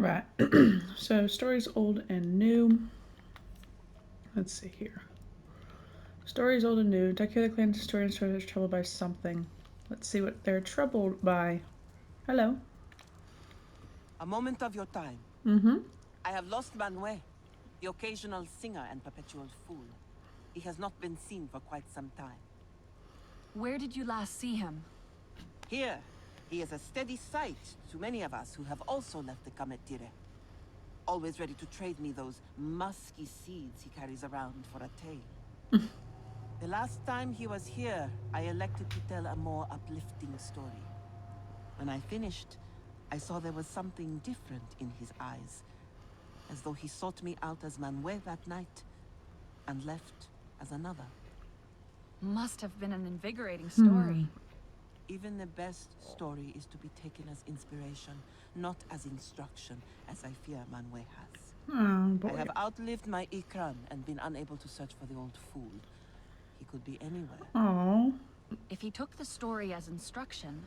Alright, so stories old and new. Let's see here. Stories old and new. Dracula claims historians are troubled by something. Let's see what they're troubled by. Hello. A moment of your time. Mm-hmm. I have lost Manuel, the occasional singer and perpetual fool. He has not been seen for quite some time. Where did you last see him? Here, he is a steady sight to many of us who have also left the Kametire. Always ready to trade me those musky seeds he carries around for a tale. The last time he was here, I elected to tell a more uplifting story. When I finished, I saw there was something different in his eyes, as though he sought me out as Manuel that night, and left as another. Must have been an invigorating story. Even the best story is to be taken as inspiration, not as instruction, as I fear Manuel has. Oh, boy. I have outlived my Ikran and been unable to search for the old fool. He could be anywhere. Oh. If he took the story as instruction,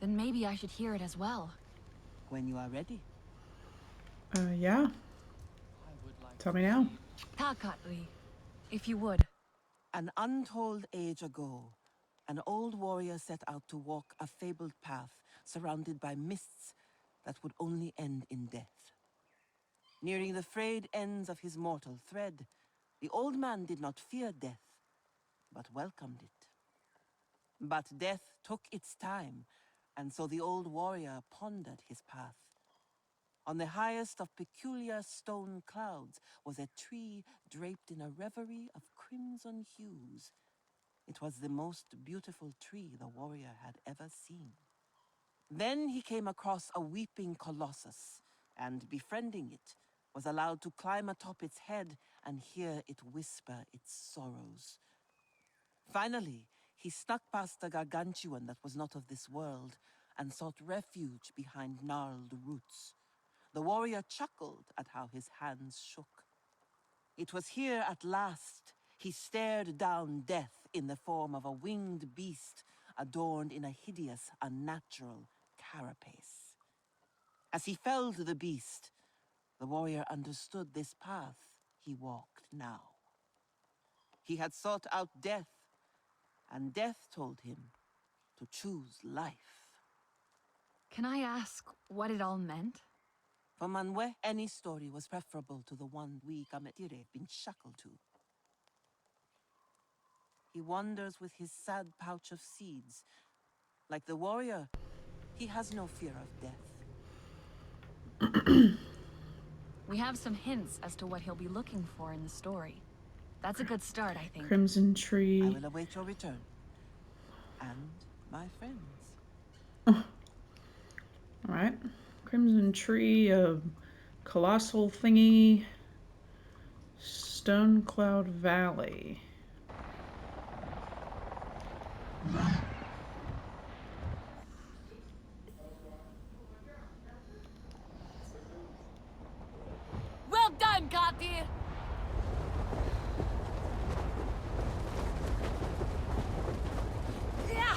then maybe I should hear it as well. When you are ready. Yeah. Tell me now. Takatli, if you would. An untold age ago, an old warrior set out to walk a fabled path surrounded by mists that would only end in death. Nearing the frayed ends of his mortal thread, the old man did not fear death, but welcomed it. But death took its time, and so the old warrior pondered his path. On the highest of peculiar stone clouds was a tree draped in a reverie of crimson hues. It was the most beautiful tree the warrior had ever seen. Then he came across a weeping colossus, and befriending it, was allowed to climb atop its head and hear it whisper its sorrows. Finally, he snuck past a gargantuan that was not of this world, and sought refuge behind gnarled roots. The warrior chuckled at how his hands shook. It was here at last he stared down death in the form of a winged beast adorned in a hideous, unnatural carapace. As he felled the beast, the warrior understood this path he walked now. He had sought out death, and death told him to choose life. Can I ask what it all meant? For Manuel, any story was preferable to the one we Kametire have been shackled to. He wanders with his sad pouch of seeds. Like the warrior, he has no fear of death. We have some hints as to what he'll be looking for in the story. That's a good start, I think. Crimson I Tree. will await your return. And my friends. Alright. Crimson Tree, colossal thingy. Stone Cloud Valley. Well done, Katir! Yeah!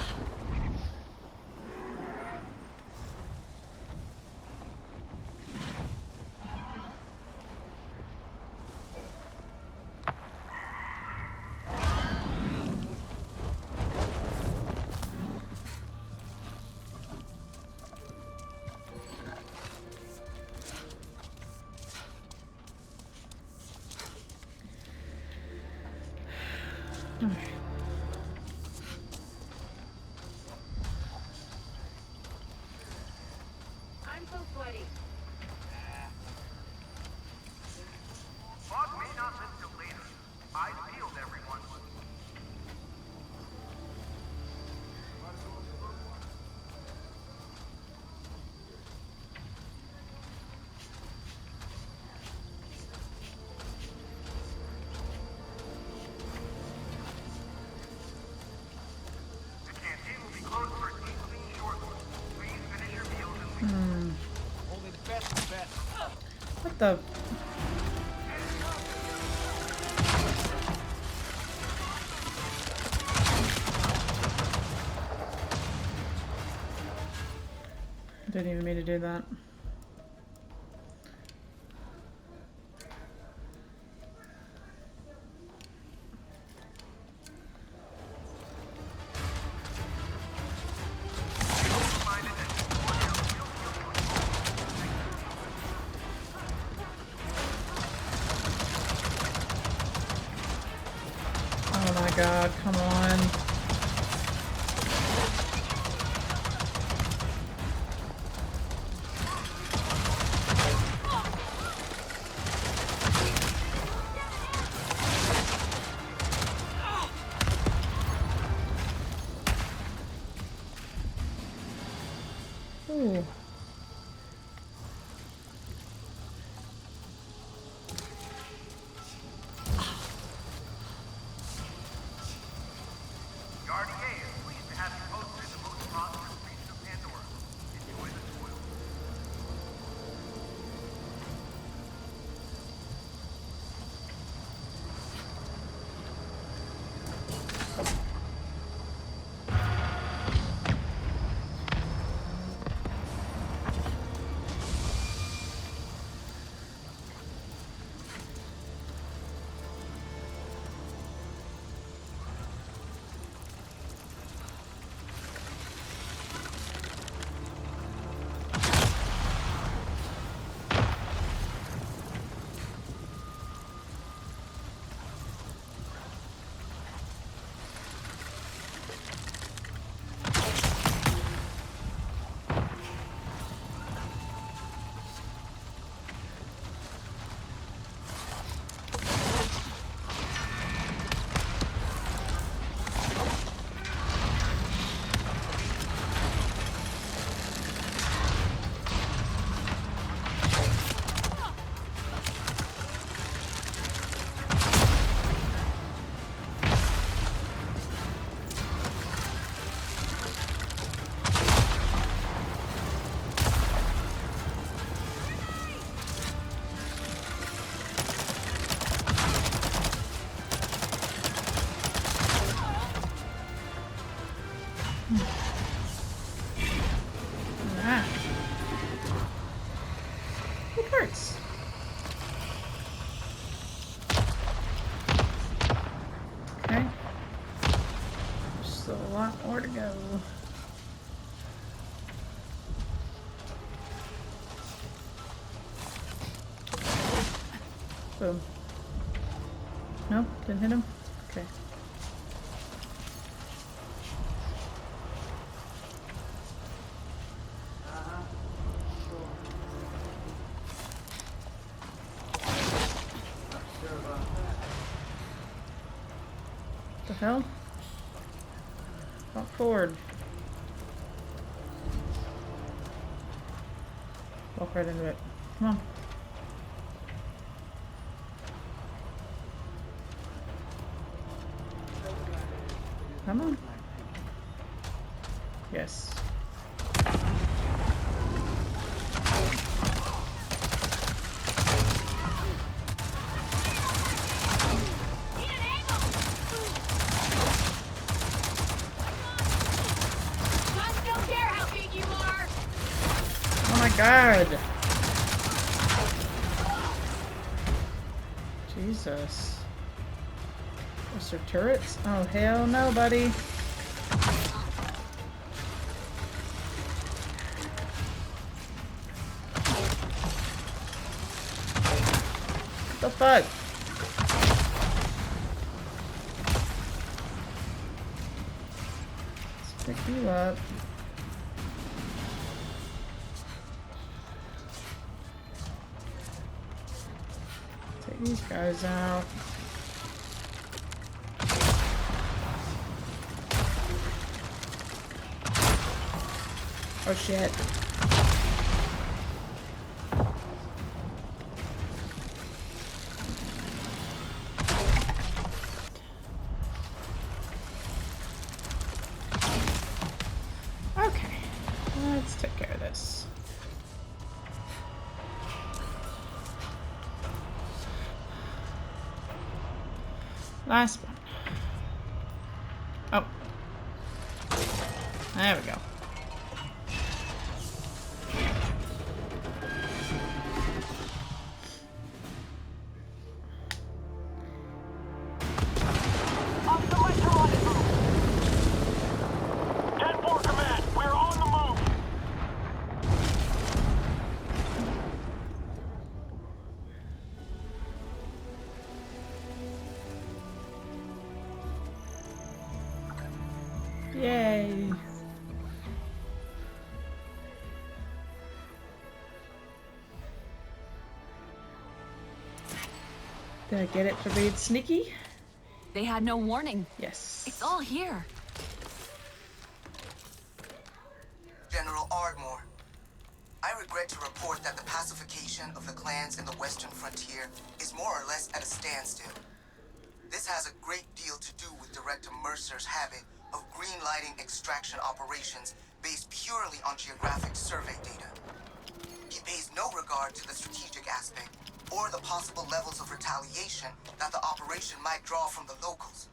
Alright. I'm so sweaty. Boss may not live till later. I peeled everyone. The canteen will be closed for a deep clean shortly. Please finish your meals and leave. Only the best of the best. What the? Didn't even mean to do that. god, come on. Ooh. The RDA is pleased to have you posted in the most prosperous region of Pandora. Enjoy the spoils. Ah. It hurts. Okay. There's still a lot more to go. Boom. No? Didn't hit him? Okay. What the hell? Walk forward. Walk right into it. Come on. Come on. Yes. Oh my god. Jesus. Is there turrets? Oh hell no, buddy. What the fuck? Let's pick you up. Take these guys out. Oh shit. Okay, let's take care of this. Last one. Oh. There we go. Yay! Did I get it to read sneaky? They had no warning. Yes. It's all here. General Ardmore, I regret to report that the pacification of the clans in the western frontier is more or less at a standstill. This has a great deal to do with Director Mercer's habit of greenlighting extraction operations based purely on geographic survey data. He pays no regard to the strategic aspect or the possible levels of retaliation that the operation might draw from the locals.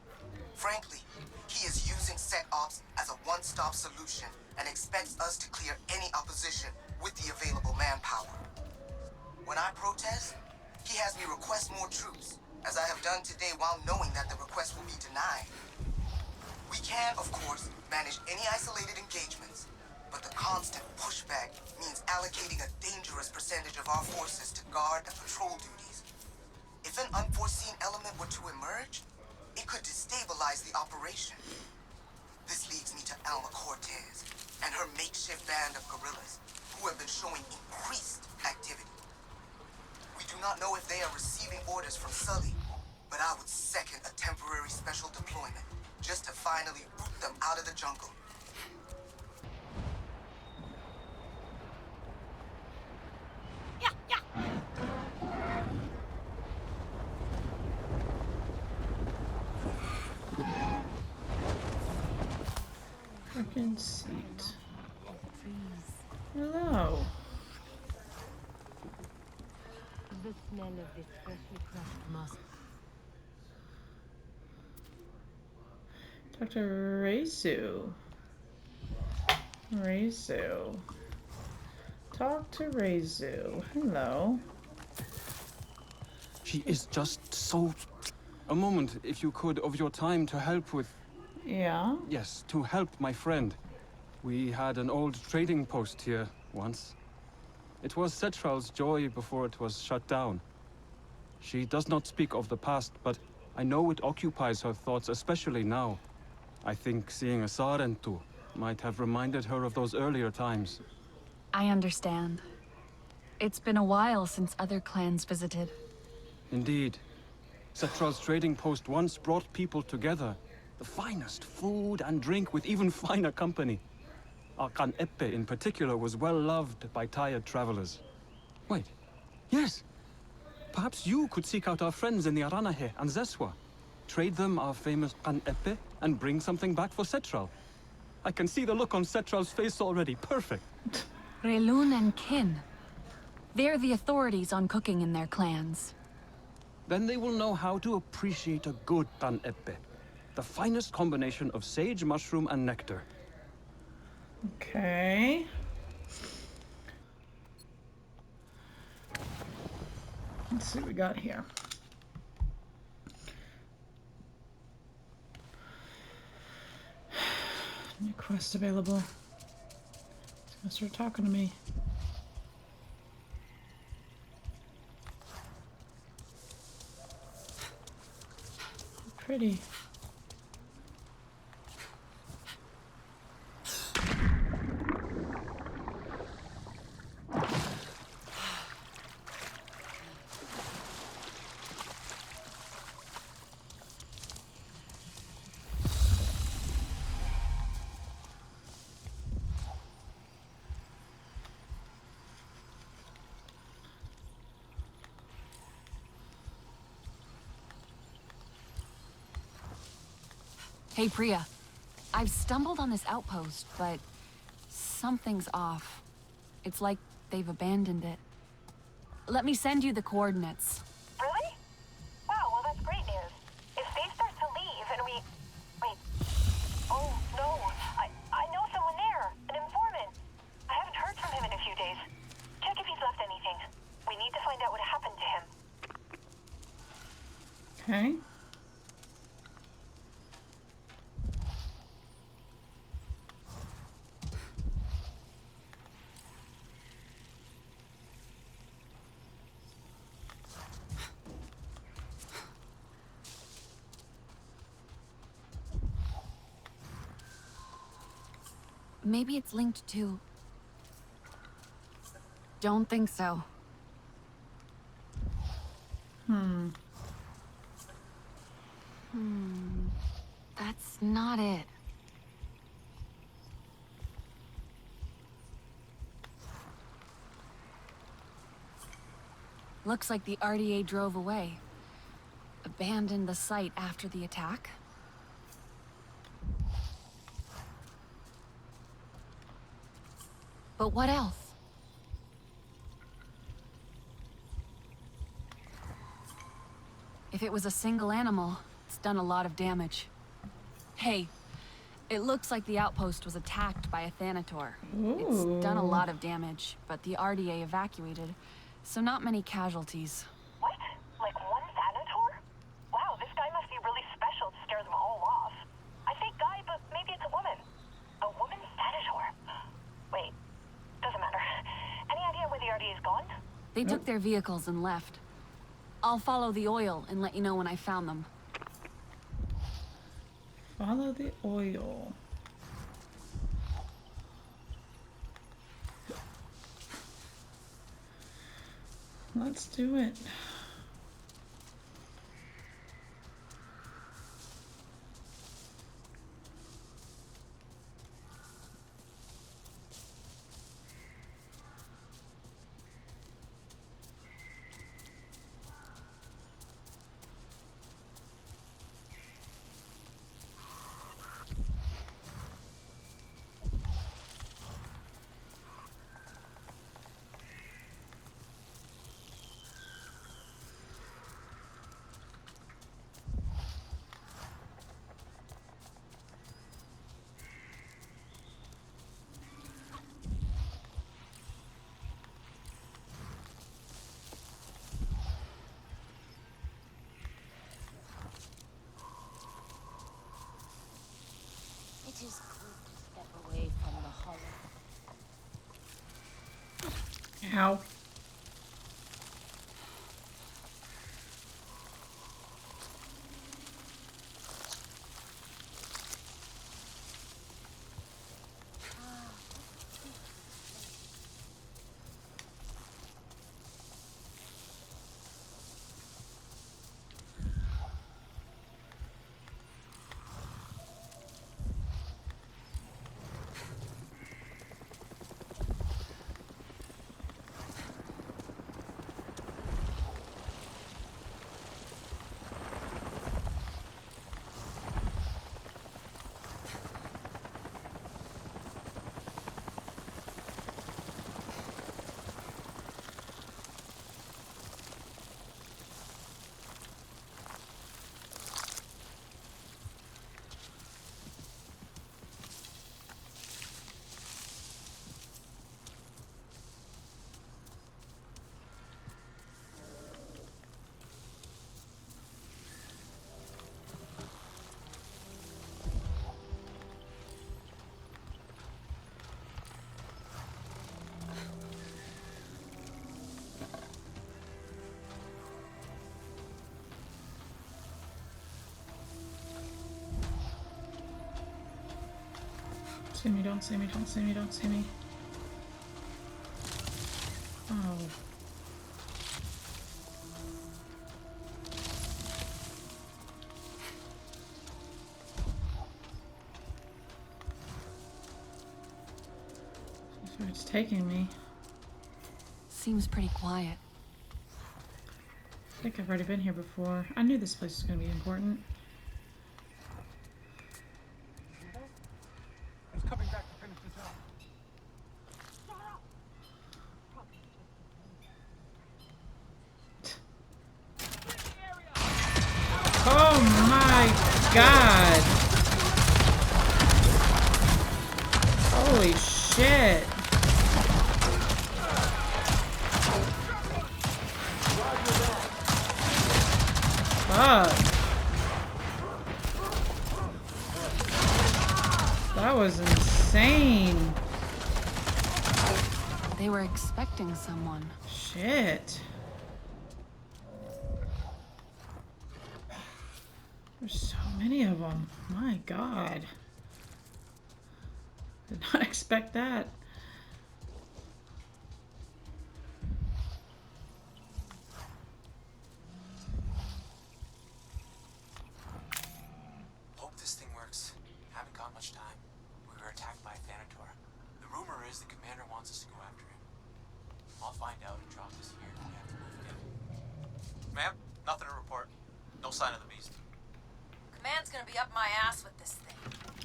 Frankly, he is using SecOps as a one-stop solution and expects us to clear any opposition with the available manpower. When I protest, he has me request more troops, as I have done today while knowing that the request will be denied. We can, of course, manage any isolated engagements, but the constant pushback means allocating a dangerous percentage of our forces to guard and patrol duties. If an unforeseen element were to emerge, it could destabilize the operation. This leads me to Alma Cortez and her makeshift band of guerrillas, who have been showing increased activity. We do not know if they are receiving orders from Sully, but I would second a temporary special deployment, just to finally root them out of the jungle. Freaking seat. Hello. The smell of this freshly crushed musk. Dr. Reisu. Reisu. Talk to Reisu. Hello. She is just so... A moment, if you could, of your time to help with... Yeah? Yes, to help my friend. We had an old trading post here once. It was Cetral's joy before it was shut down. She does not speak of the past, but I know it occupies her thoughts, especially now. I think seeing a Sarentu might have reminded her of those earlier times. I understand. It's been a while since other clans visited. Indeed. Cetral's trading post once brought people together. The finest food and drink with even finer company. Akan Eppe in particular was well loved by tired travelers. Wait. Yes. Perhaps you could seek out our friends in the Aranahe and Zeswa. Trade them our famous Kan Eppe and bring something back for Cetral. I can see the look on Cetral's face already. Perfect. Relun and Kin. They're the authorities on cooking in their clans. Then they will know how to appreciate a good Kan Eppe. The finest combination of sage, mushroom, and nectar. Okay. Let's see what we got here. New quest available. It's gonna start talking to me. Pretty. Hey, Priya. I've stumbled on this outpost, but something's off. It's like they've abandoned it. Let me send you the coordinates. Really? Wow, well that's great news. If they start to leave and we... Wait. Oh, no. I know someone there. An informant. I haven't heard from him in a few days. Check if he's left anything. We need to find out what happened to him. Okay. Maybe it's linked to... Don't think so. That's not it. Looks like the RDA drove away. Abandoned the site after the attack. But what else? If it was a single animal, it's done a lot of damage. Hey, it looks like the outpost was attacked by a Thanator. It's done a lot of damage, but the RDA evacuated, so not many casualties. What? Like one Thanator? Wow, this guy must be really special to scare them all off. I say guy, but maybe it's a woman. A woman Thanator. Wait, doesn't matter. Any idea where the RDA's gone? They took their vehicles and left. I'll follow the oil and let you know when I found them. Follow the oil. Let's do it. It is good to step away from the hollow. Ow. See me, don't see me, don't see me, don't see me. Oh. So it's taking me. Seems pretty quiet. I think I've already been here before. I knew this place was going to be important. I was coming back to finish this up. Oh my god! Holy shit! Fuck! That was insane! They were expecting someone. Shit! There's so many of them. My god. Did not expect that. Hope this thing works. Haven't got much time. We were attacked by a Thanator. The rumor is the commander wants us to go after him. I'll find out and drop this here if we have to move again. Ma'am, nothing to report. No sign of the beast. Command's gonna be up my ass with this thing.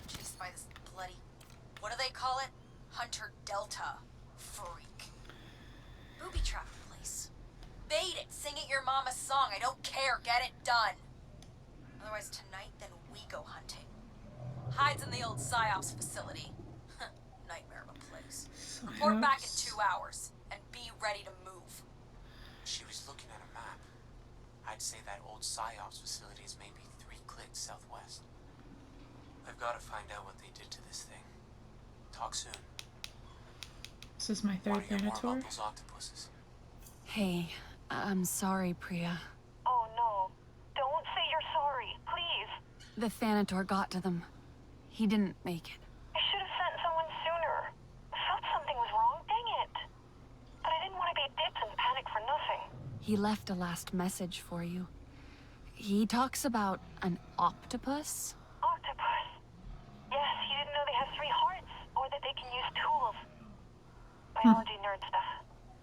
Chased by this bloody... what do they call it? Hunter Delta. Freak. Booby trap the place. Bait it, sing it your mama's song. I don't care, get it done. Otherwise tonight, then we go hunting. Hides in the old PSYOPs facility. Nightmare of a place. Report back in 2 hours, and be ready to move. She was looking at a map. I'd say that old PSYOPs facility is maybe 3 clicks southwest. I've got to find out what they did to this thing. Talk soon. This is my third Want to hear more Thanator. about those octopuses? Hey, I'm sorry, Priya. Oh no. Don't say you're sorry, please. The Thanator got to them. He didn't make it. I should have sent someone sooner. I felt something was wrong, dang it. But I didn't want to be dipped and panic for nothing. He left a last message for you. He talks about an octopus. Octopus. Yes, he didn't know they have 3 hearts, or that they can use tools. Biology nerd stuff.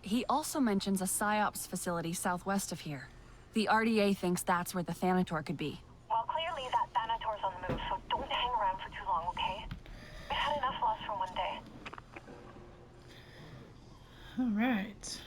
He also mentions a PSYOPs facility southwest of here. The RDA thinks that's where the Thanator could be. Well, clearly that Thanator's on the move, so don't hang around for too long, okay? We've had enough loss for one day. All right.